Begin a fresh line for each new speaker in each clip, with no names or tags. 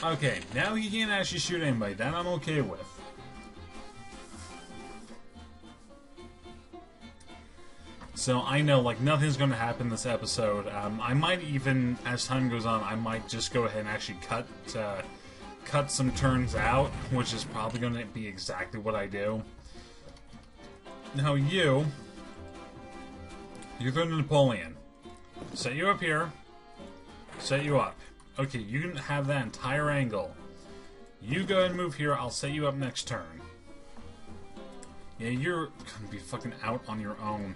Okay, now he can't actually shoot anybody. That I'm okay with. So I know, like, nothing's going to happen this episode. I might even, as time goes on, I might just go ahead and actually cut some turns out, which is probably going to be exactly what I do. Now you're the Napoleon. Set you up here. Set you up. Okay, you can have that entire angle. You go ahead and move here. I'll set you up next turn. Yeah, you're gonna be fucking out on your own.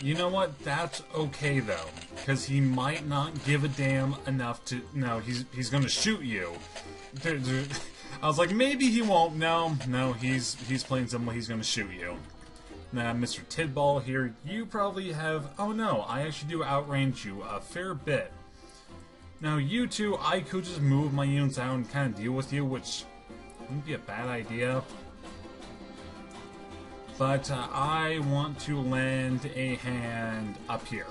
You know what? That's okay though, because he might not give a damn enough to. No, he's gonna shoot you. I was like, maybe he won't. No, he's playing simple. He's gonna shoot you. Now, Mr. Tidball here, you probably have. Oh no, I actually do outrange you a fair bit. Now, you two, I could just move my units out and kind of deal with you, which wouldn't be a bad idea. But I want to lend a hand up here.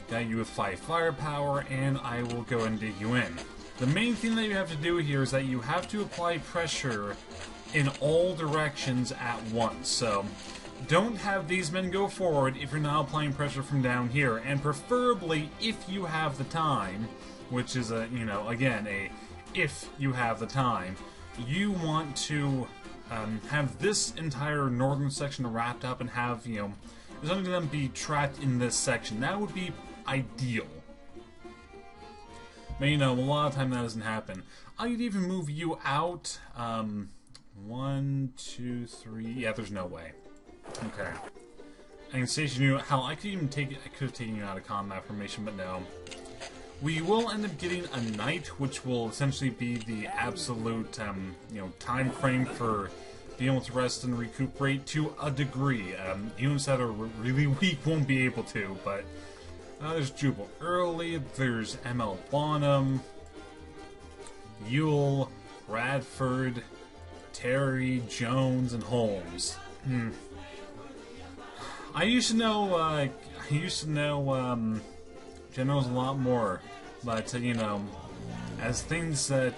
Got you with 5 firepower, and I will go and dig you in. The main thing that you have to do here is that you have to apply pressure in all directions at once. So, don't have these men go forward if you're not applying pressure from down here. And preferably, if you have the time, which is a, again, if you have the time, you want to have this entire northern section wrapped up and have, some of them be trapped in this section. That would be ideal. But, a lot of time that doesn't happen. I could even move you out. 1, 2, 3. Yeah, there's no way. Okay. I can station you. Hell, I could have taken you out of combat formation, but no. We will end up getting a night, which will essentially be the absolute, time frame for being able to rest and recuperate to a degree. Units that are really weak won't be able to, but there's Jubal Early, there's ML Bonham, Ewell, Radford, Terry, Jones, and Holmes. I used to know generals a lot more, but as things end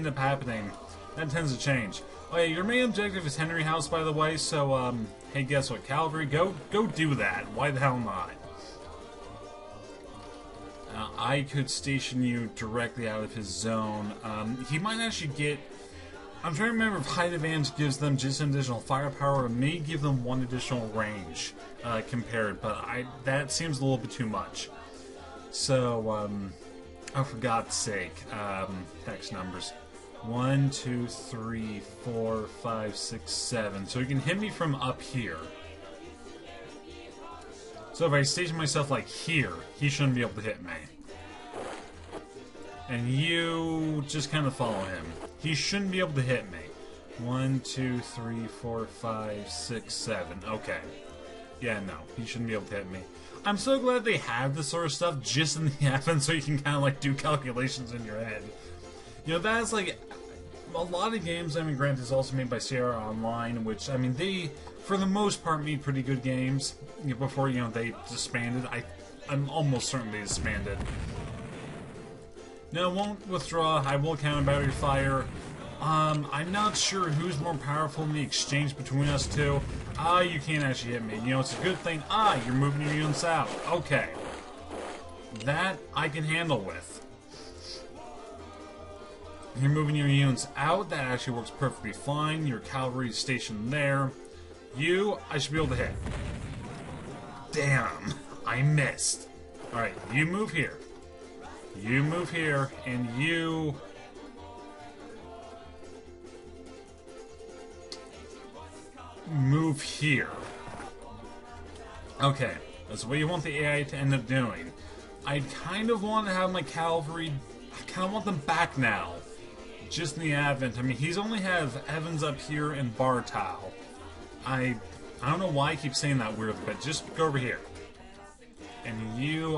up happening, that tends to change. Oh yeah, your main objective is Henry House, by the way. So hey, guess what, cavalry, go do that. Why the hell not? I could station you directly out of his zone. He might actually get. I'm trying to remember if height advantage gives them just an additional firepower, or may give them 1 additional range compared, but that seems a little bit too much. So, oh, for God's sake, hex numbers. 1, 2, 3, 4, 5, 6, 7. So he can hit me from up here. So if I station myself like here, he shouldn't be able to hit me. And you just kind of follow him. He shouldn't be able to hit me. 1, 2, 3, 4, 5, 6, 7. Okay. Yeah, no. He shouldn't be able to hit me. I'm so glad they have this sort of stuff just in the advent so you can kind of do calculations in your head. That's like a lot of games. Granted, is also made by Sierra Online, which, they, for the most part, made pretty good games before, they disbanded. I'm almost certain they disbanded. No, I won't withdraw. I will counter battery fire. I'm not sure who's more powerful in the exchange between us two. You can't actually hit me. It's a good thing. You're moving your units out. Okay. That I can handle with. You're moving your units out. That actually works perfectly fine. Your cavalry is stationed there. I should be able to hit. Damn. I missed. Alright, you move here. You move here, and you move here. Okay, that's what you want the AI to end up doing. I kind of want to have my cavalry, I kind of want them back now. Just in the advent. He's only have Evans up here and Bartow. I don't know why I keep saying that weirdly, but just go over here. And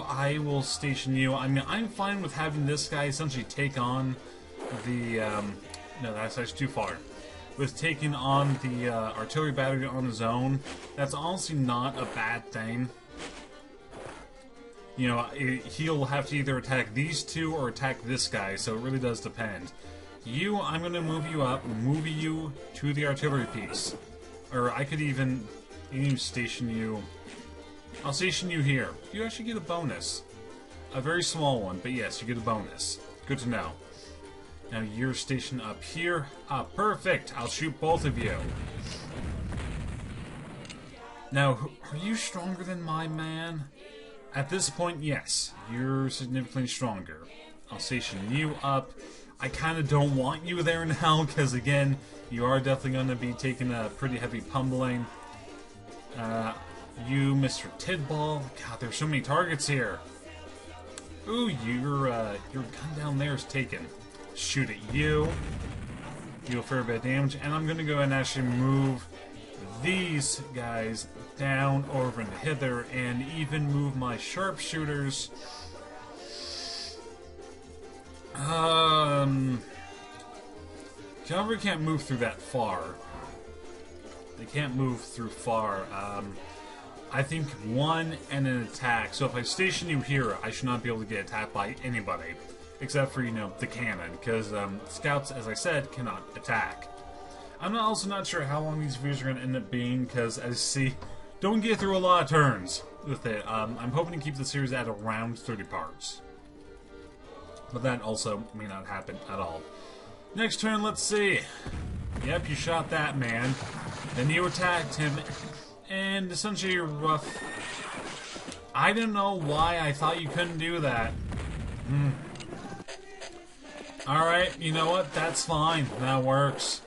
I will station you. I'm fine with having this guy essentially take on the, no, that's actually too far. With taking on the artillery battery on his own. That's honestly not a bad thing. you know, he'll have to either attack these two or attack this guy, so it really does depend. You, I'm going to move you up, move you to the artillery piece. Or I could even station you. I'll station you here. You actually get a bonus. A very small one, but yes, you get a bonus. Good to know. Now you're stationed up here. Ah, perfect! I'll shoot both of you. Now, are you stronger than my man? At this point, yes. You're significantly stronger. I'll station you up. I kind of don't want you there now, because again, you are definitely going to be taking a pretty heavy pummeling. You, Mr. Tidball. God, there's so many targets here. Ooh, your gun down there is taken. Shoot at you. Deal a fair bit of damage, and I'm going to go ahead and actually move these guys down over and hither, and even move my sharpshooters. Cavalry can't move through that far. They can't move through far. I think one and an attack. So if I station you here, I should not be able to get attacked by anybody. Except for, you know, the cannon. Because scouts, as I said, cannot attack. I'm also not sure how long these videos are going to end up being. Because, as you see, don't get through a lot of turns with it. I'm hoping to keep the series at around 30 parts. But that also may not happen at all. Next turn, let's see. Yep, you shot that man. Then you attacked him. And essentially you're rough. I don't know why I thought you couldn't do that. Alright, you know what? That's fine. That works.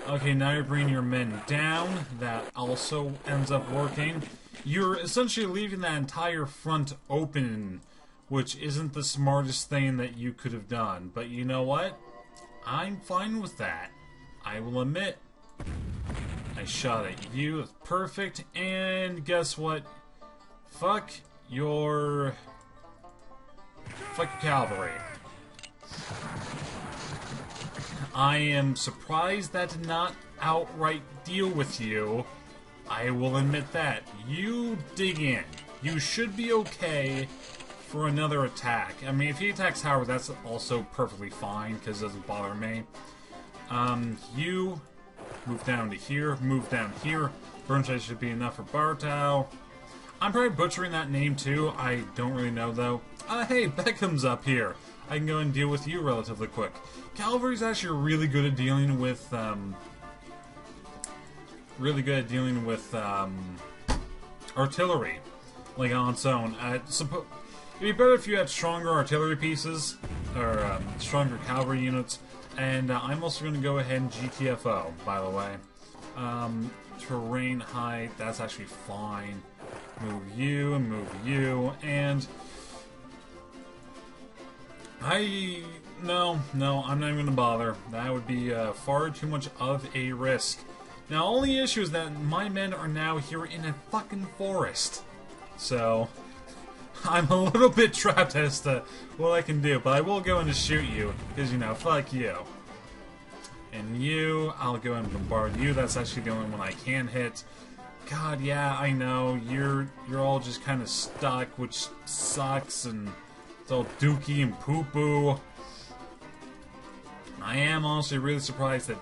Okay, now you're bringing your men down. That also ends up working. You're essentially leaving that entire front open, which isn't the smartest thing that you could have done. But you know what? I'm fine with that. I will admit. I shot at you. That's perfect. And guess what? Fuck your cavalry. I am surprised that did not outright deal with you. I will admit that. You dig in. You should be okay for another attack. I mean, if he attacks Howard, that's also perfectly fine, because it doesn't bother me. You move down to here, move down here. Burnside should be enough for Bartow. I'm probably butchering that name too. I don't really know though. Hey, Beckham's up here. I can go and deal with you relatively quick. Cavalry's actually really good at dealing with artillery, like on its own. It'd be better if you had stronger artillery pieces or stronger cavalry units. And I'm also going to go ahead and GTFO, by the way. Terrain height, that's actually fine. Move you, and no, I'm not even going to bother. That would be far too much of a risk. Now, only issue is that my men are now here in a fucking forest. So, I'm a little bit trapped as to what I can do, but I will go in to shoot you, because, you know, fuck you. And you, I'll go and bombard you. That's actually the only one I can hit. God, yeah, I know. You're all just kind of stuck, which sucks, and it's all dookie and poo-poo. I am honestly really surprised that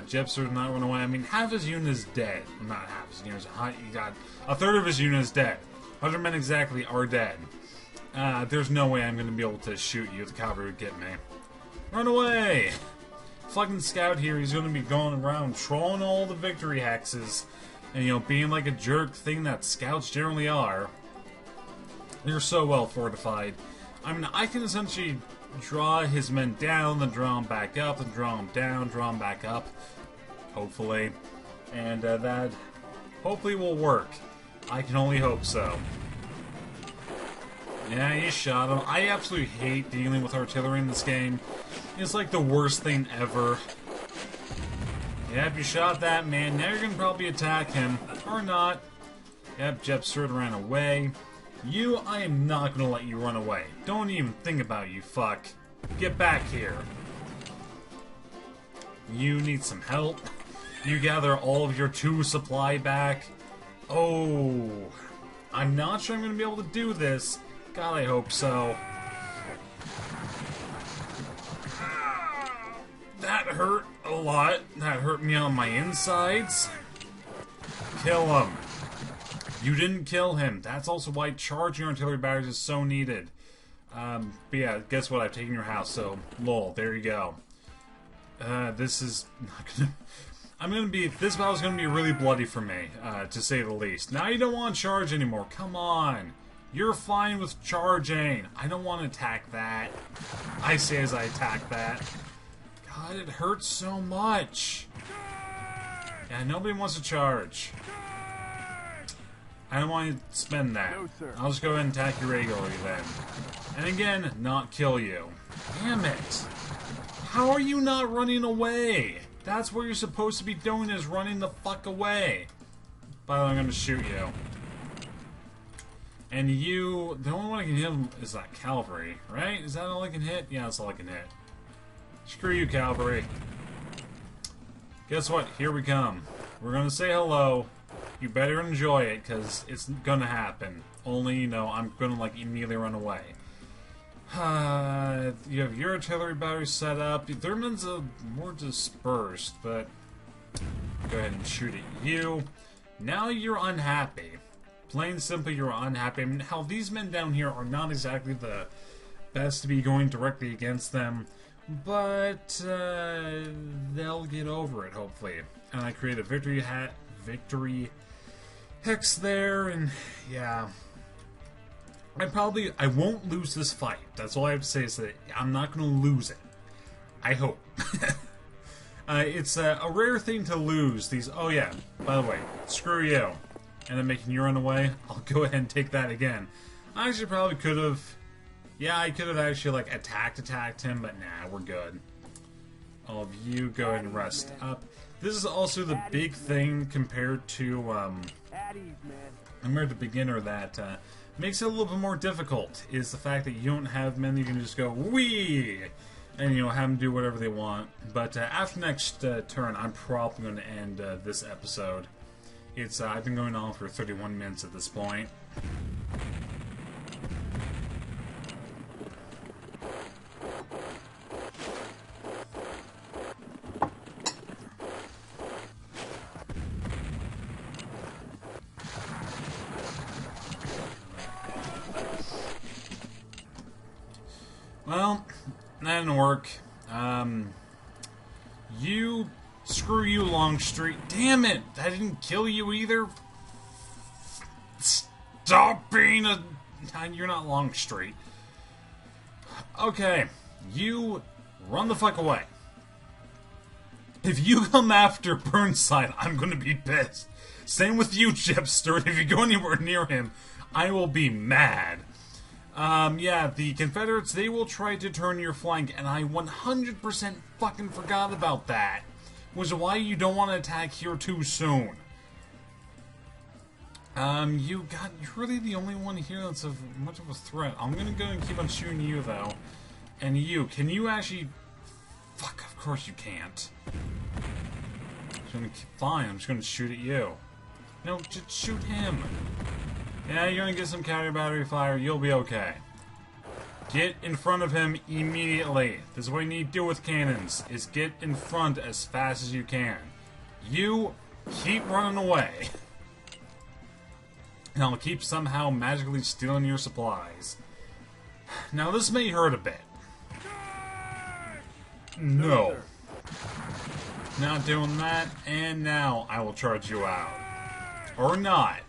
Jepster did not run away. I mean, half his unit is dead. Not half his unit. He got a third of his unit is dead. 100 men exactly are dead. There's no way I'm going to be able to shoot you if the cavalry would get me. Run away! Fucking scout here, he's going to be going around trolling all the victory hexes and, you know, being like a jerk thing that scouts generally are. They're so well fortified. I mean, I can essentially draw his men down, then draw them back up, then draw them down, draw them back up. Hopefully. And that hopefully will work. I can only hope so. Yeah, you shot him. I absolutely hate dealing with artillery in this game. It's like the worst thing ever. Yep, you shot that man. Now you're going to probably attack him. Or not. Yep, Jepster ran away. You, I am not going to let you run away. Don't even think about it, you fuck. Get back here. You need some help. You gather all of your 2 supply back. Oh, I'm not sure I'm going to be able to do this. God, I hope so. That hurt a lot. That hurt me on my insides. Kill him. You didn't kill him. That's also why charging artillery batteries is so needed. But yeah, guess what? I've taken your house, so lol, there you go. This is not gonna... This battle's gonna be really bloody for me, to say the least. Now you don't want to charge anymore. Come on. You're fine with charging. I don't want to attack that. I say as I attack that. God, it hurts so much. Yeah, nobody wants to charge. I don't want to spend that.
No, sir.
I'll just go ahead and attack you regularly then. And again, not kill you. Damn it. How are you not running away? That's what you're supposed to be doing, is running the fuck away. By the way, I'm going to shoot you. And you... The only one I can hit is that cavalry, right? Is that all I can hit? Yeah, that's all I can hit. Screw you, cavalry. Guess what? Here we come. We're going to say hello. You better enjoy it, because it's going to happen. Only, you know, I'm going to, like, immediately run away. You have your artillery batteries set up. Their men's more dispersed, but go ahead and shoot at you. Now you're unhappy. Plain simply, you're unhappy. I mean, hell, these men down here are not exactly the best to be going directly against them, but they'll get over it, hopefully. And I create a victory hex there, and yeah. I won't lose this fight. That's all I have to say, is that I'm not going to lose it. I hope. It's a rare thing to lose these. Oh yeah, by the way, screw you. And then making you run away. I'll go ahead and take that again. I actually probably could have. Yeah, I could have actually like attacked him, but nah, we're good. All of you go ahead and rest up. This is also the big thing compared to compared to beginner that makes it a little bit more difficult, is the fact that you don't have men that you can just go wee and, you know, have them do whatever they want. But after next turn, I'm probably going to end this episode. It's I've been going on for 31 minutes at this point. Well, that didn't work. Screw you, Longstreet. Damn it! That didn't kill you either. Stop being a... You're not Longstreet. Okay, you run the fuck away. If you come after Burnside, I'm gonna be pissed. Same with you, Chipster. If you go anywhere near him, I will be mad. Yeah, the Confederates, they will try to turn your flank, and I 100% fucking forgot about that. Which is why you don't want to attack here too soon. You're really the only one here that's of much of a threat. I'm gonna go and keep on shooting you, though. And you, can you actually... Fuck, of course you can't. Fine, I'm just gonna shoot at you. No, just shoot him. Yeah, you're gonna get some counter battery fire. You'll be okay. Get in front of him immediately. This is what you need to do with cannons, is get in front as fast as you can. You keep running away. And I'll keep somehow magically stealing your supplies. Now this may hurt a bit. No. Not doing that, and now I will charge you out. Or not.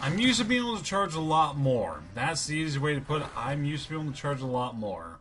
I'm used to being able to charge a lot more. That's the easiest way to put it. I'm used to being able to charge a lot more.